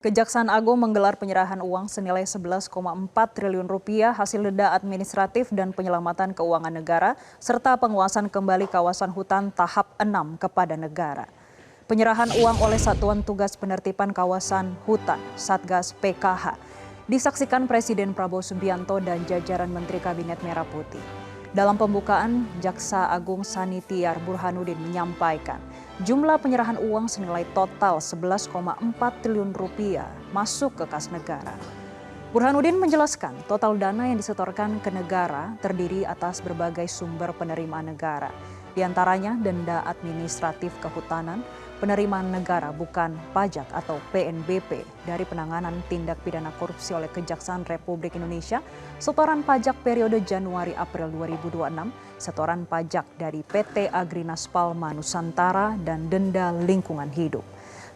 Kejaksaan Agung menggelar penyerahan uang senilai 11,4 triliun rupiah hasil denda administratif dan penyelamatan keuangan negara serta penguasaan kembali kawasan hutan tahap 6 kepada negara. Penyerahan uang oleh Satuan Tugas Penertiban Kawasan Hutan Satgas PKH disaksikan Presiden Prabowo Subianto dan jajaran Menteri Kabinet Merah Putih. Dalam pembukaan, Jaksa Agung Sanitiar Burhanuddin menyampaikan jumlah penyerahan uang senilai total 11,4 triliun rupiah masuk ke kas negara. Burhanuddin menjelaskan total dana yang disetorkan ke negara terdiri atas berbagai sumber penerimaan negara, di antaranya denda administratif kehutanan, penerimaan negara bukan pajak atau PNBP dari penanganan tindak pidana korupsi oleh Kejaksaan Republik Indonesia, setoran pajak periode Januari-April 2026, setoran pajak dari PT Agrinas Palma Nusantara, dan denda lingkungan hidup.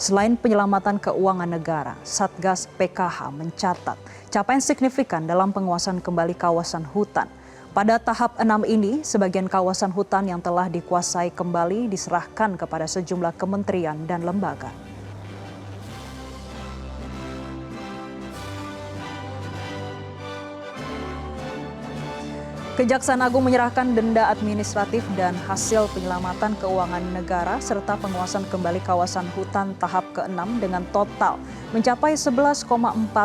Selain penyelamatan keuangan negara, Satgas PKH mencatat capaian signifikan dalam penguasaan kembali kawasan hutan. Pada tahap 6 ini, sebagian kawasan hutan yang telah dikuasai kembali diserahkan kepada sejumlah kementerian dan lembaga. Kejaksaan Agung menyerahkan denda administratif dan hasil penyelamatan keuangan negara serta penguasaan kembali kawasan hutan tahap ke-6 dengan total mencapai 11,4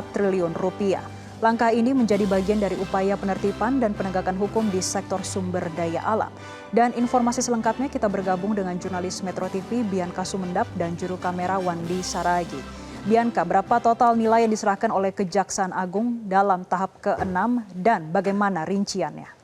triliun rupiah. Langkah ini menjadi bagian dari upaya penertiban dan penegakan hukum di sektor sumber daya alam. Dan informasi selengkapnya kita bergabung dengan jurnalis Metro TV Bianca Sumendap dan juru kamera Wandi Saragi. Bianca, berapa total nilai yang diserahkan oleh Kejaksaan Agung dalam tahap ke-6 dan bagaimana rinciannya?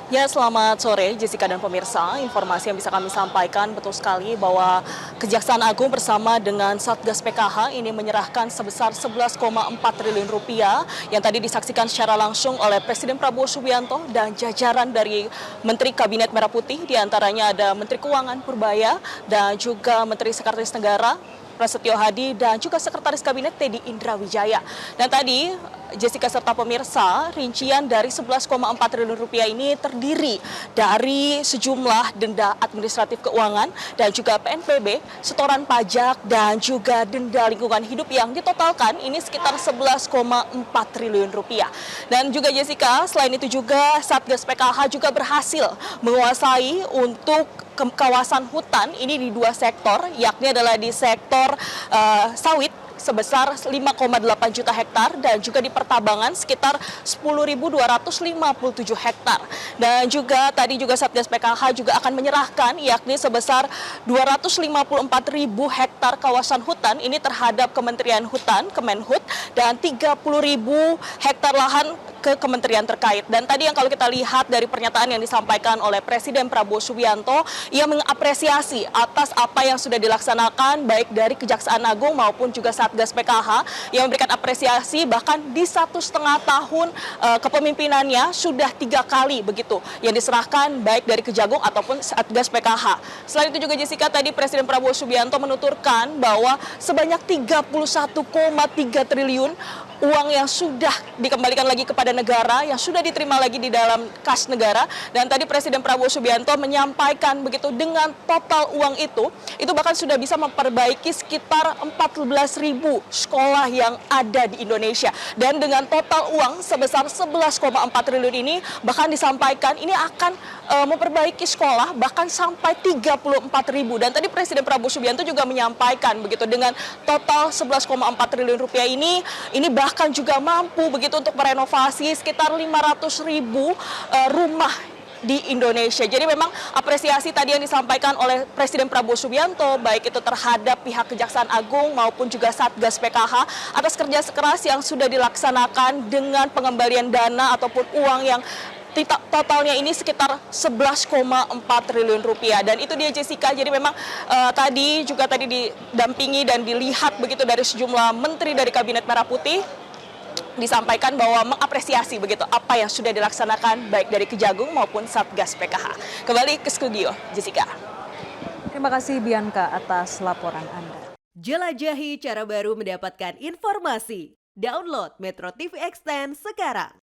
Ya, selamat sore Jessica dan pemirsa. Informasi yang bisa kami sampaikan betul sekali bahwa Kejaksaan Agung bersama dengan Satgas PKH ini menyerahkan sebesar 11,4 triliun rupiah yang tadi disaksikan secara langsung oleh Presiden Prabowo Subianto dan jajaran dari Menteri Kabinet Merah Putih, diantaranya ada Menteri Keuangan Purbaya dan juga Menteri Sekretaris Negara Prasetyo Hadi dan juga Sekretaris Kabinet Teddy Indrawijaya. Dan tadi Jessica serta pemirsa, rincian dari 11,4 triliun rupiah ini terdiri dari sejumlah denda administratif keuangan dan juga PNBP, setoran pajak dan juga denda lingkungan hidup yang ditotalkan ini sekitar 11,4 triliun rupiah. Dan juga Jessica, selain itu juga Satgas PKH juga berhasil menguasai untuk kawasan hutan ini di dua sektor, yakni adalah di sektor sawit sebesar 5,8 juta hektar dan juga di pertambangan sekitar 10.257 hektar. Dan juga tadi juga Satgas PKH juga akan menyerahkan yakni sebesar 254.000 hektar kawasan hutan ini terhadap Kementerian Hutan, Kemenhut, dan 30.000 hektar lahan ke kementerian terkait. Dan tadi yang kalau kita lihat dari pernyataan yang disampaikan oleh Presiden Prabowo Subianto, ia mengapresiasi atas apa yang sudah dilaksanakan baik dari Kejaksaan Agung maupun juga Satgas PKH yang memberikan apresiasi bahkan di 1,5 tahun kepemimpinannya sudah 3 kali begitu yang diserahkan baik dari Kejagung ataupun Satgas PKH. Selain itu juga Jessica, tadi Presiden Prabowo Subianto menuturkan bahwa sebanyak 31,3 triliun uang yang sudah dikembalikan lagi kepada negara, yang sudah diterima lagi di dalam kas negara. Dan tadi Presiden Prabowo Subianto menyampaikan begitu dengan total uang itu bahkan sudah bisa memperbaiki sekitar 14.000 sekolah yang ada di Indonesia. Dan dengan total uang sebesar 11,4 triliun ini bahkan disampaikan ini akan memperbaiki sekolah bahkan sampai 34.000. Dan tadi Presiden Prabowo Subianto juga menyampaikan begitu dengan total 11,4 triliun rupiah ini bahkan juga mampu begitu untuk merenovasi sekitar 500.000 rumah di Indonesia. Jadi memang apresiasi tadi yang disampaikan oleh Presiden Prabowo Subianto baik itu terhadap pihak Kejaksaan Agung maupun juga Satgas PKH atas kerja keras yang sudah dilaksanakan dengan pengembalian dana ataupun uang yang totalnya ini sekitar 11,4 triliun rupiah. Dan itu dia Jessica, jadi memang tadi didampingi dan dilihat begitu dari sejumlah menteri dari Kabinet Merah Putih disampaikan bahwa mengapresiasi begitu apa yang sudah dilaksanakan baik dari Kejagung maupun Satgas PKH. Kembali ke studio, Jessica. Terima kasih Bianca atas laporan Anda. Jelajahi cara baru mendapatkan informasi. Download Metro TV Extend sekarang.